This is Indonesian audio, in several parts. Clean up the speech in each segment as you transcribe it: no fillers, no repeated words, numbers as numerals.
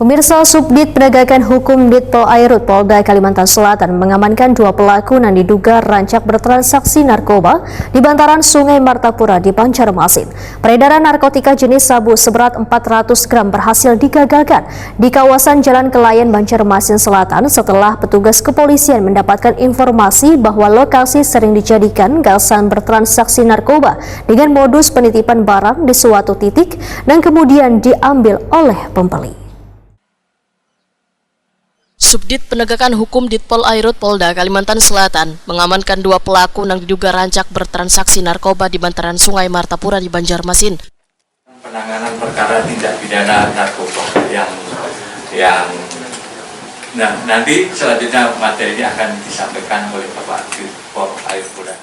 Pemirsa, Subdit Penegakan Hukum Ditpol Airut Polda Kalimantan Selatan mengamankan 2 pelaku yang diduga rancak bertransaksi narkoba di bantaran Sungai Martapura di Banjarmasin. Peredaran narkotika jenis sabu seberat 400 gram berhasil digagalkan di kawasan Jalan Kelayan Banjarmasin Selatan setelah petugas kepolisian mendapatkan informasi bahwa lokasi sering dijadikan gasan bertransaksi narkoba dengan modus penitipan barang di suatu titik dan kemudian diambil oleh pembeli. Subdit Penegakan Hukum Ditpol Airut Polda Kalimantan Selatan mengamankan 2 pelaku yang diduga rancak bertransaksi narkoba di bantaran Sungai Martapura di Banjarmasin. Penanganan perkara tindak pidana narkoba yang nanti selanjutnya materi ini akan disampaikan oleh Bapak Ditpol Airut Polda.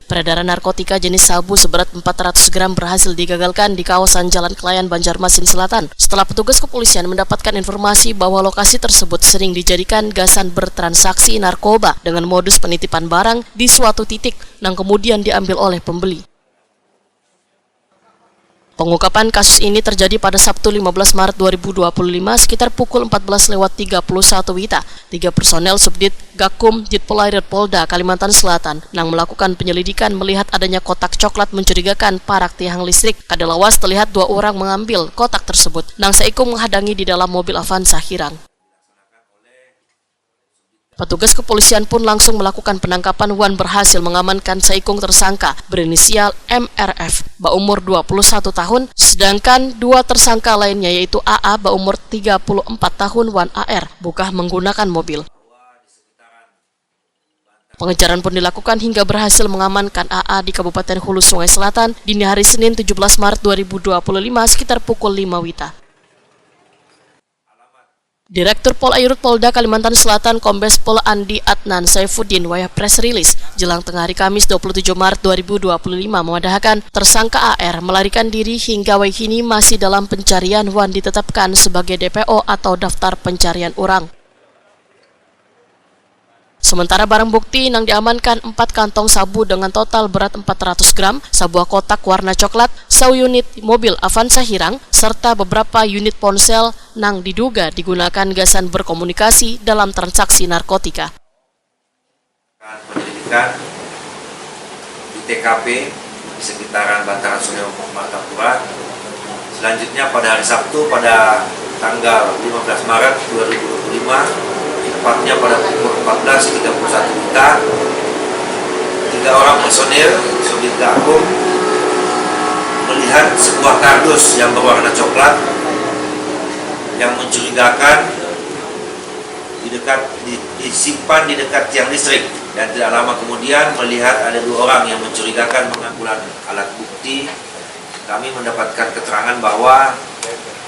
Peredaran narkotika jenis sabu seberat 400 gram berhasil digagalkan di kawasan Jalan Kelayan Banjarmasin Selatan setelah petugas kepolisian mendapatkan informasi bahwa lokasi tersebut sering dijadikan gasan bertransaksi narkoba dengan modus penitipan barang di suatu titik yang kemudian diambil oleh pembeli. Pengungkapan kasus ini terjadi pada Sabtu 15 Maret 2025 sekitar pukul 14.31 WITA. 3 personel Subdit Gakum Ditpol Airut Polda Kalimantan Selatan yang melakukan penyelidikan melihat adanya kotak coklat mencurigakan parak tiang listrik. Kadalawas terlihat 2 orang mengambil kotak tersebut. Nang Saiku menghadangi di dalam mobil Avanza Hirang. Petugas kepolisian pun langsung melakukan penangkapan Wan berhasil mengamankan Saikung tersangka berinisial MRF, berumur 21 tahun, sedangkan 2 tersangka lainnya yaitu AA berumur 34 tahun Wan AR, bukan menggunakan mobil. Pengejaran pun dilakukan hingga berhasil mengamankan AA di Kabupaten Hulu Sungai Selatan dini hari Senin 17 Maret 2025 sekitar pukul 5 WITA. Direktur Pol Airut Polda Kalimantan Selatan Kombes Pol Andi Adnan Saifuddin wayah press release jelang tengah hari Kamis 27 Maret 2025 memadahkan tersangka AR melarikan diri hingga kini masih dalam pencarian Wan ditetapkan sebagai DPO atau daftar pencarian orang. Sementara barang bukti yang diamankan 4 kantong sabu dengan total berat 400 gram, sebuah kotak warna coklat, 1 unit mobil Avanza Hirang, serta beberapa unit ponsel yang diduga digunakan gasan berkomunikasi dalam transaksi narkotika. Penyelidikan di TKP di sekitaran bantaran Sungai Martapura. Selanjutnya pada hari Sabtu pada tanggal 15 Maret 2025, tepatnya pada pukul 14.31 WITA, 3 orang personil Subdit Gakum melihat sebuah kardus yang berwarna coklat yang mencurigakan disimpan di dekat tiang listrik, dan tidak lama kemudian melihat ada 2 orang yang mencurigakan mengambil alat bukti. Kami mendapatkan keterangan bahwa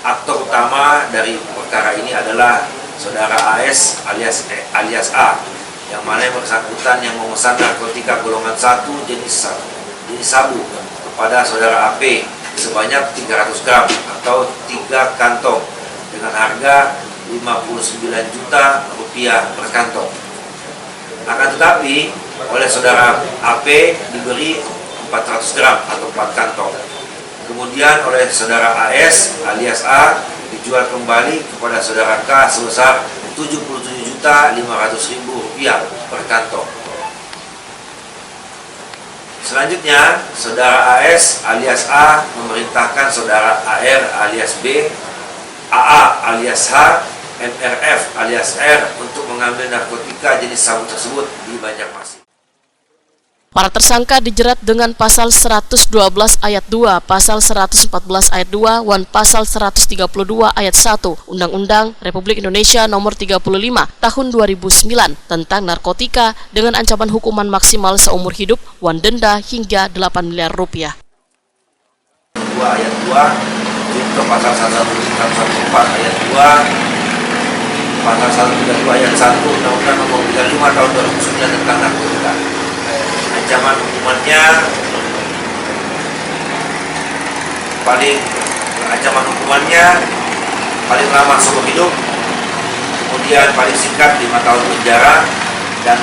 aktor utama dari perkara ini adalah Saudara AS alias A, yang mana yang bersangkutan yang memesan narkotika golongan 1 jenis sabu kepada Saudara AP sebanyak 300 gram atau 3 kantong dengan harga Rp59 juta per kantong. Akan tetapi oleh Saudara AP diberi 400 gram atau 4 kantong. Kemudian oleh Saudara AS alias A dijual kembali kepada Saudara K sebesar Rp77.500.000 per kantong. Selanjutnya, Saudara AS alias A memerintahkan Saudara AR alias B, AA alias H, MRF alias R untuk mengambil narkotika jenis sabu tersebut di Banjarmasin. Para tersangka dijerat dengan pasal 112 ayat 2, pasal 114 ayat 2, dan pasal 132 ayat 1 Undang-Undang Republik Indonesia Nomor 35 Tahun 2009 tentang narkotika dengan ancaman hukuman maksimal seumur hidup, wan denda hingga 8 miliar rupiah. 2 ayat 2, junto pasal 114 ayat 2, pasal 132 ayat 1 Undang-Undang Nomor 35 Tahun 2009 tentang narkotika. Ancaman hukumannya paling lama seumur hidup, kemudian paling singkat 5 tahun penjara, dan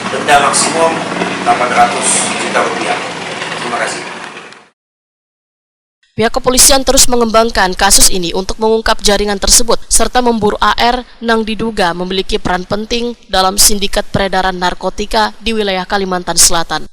denda maksimum Rp800 juta. Terima kasih. Pihak kepolisian terus mengembangkan kasus ini untuk mengungkap jaringan tersebut serta memburu AR yang diduga memiliki peran penting dalam sindikat peredaran narkotika di wilayah Kalimantan Selatan.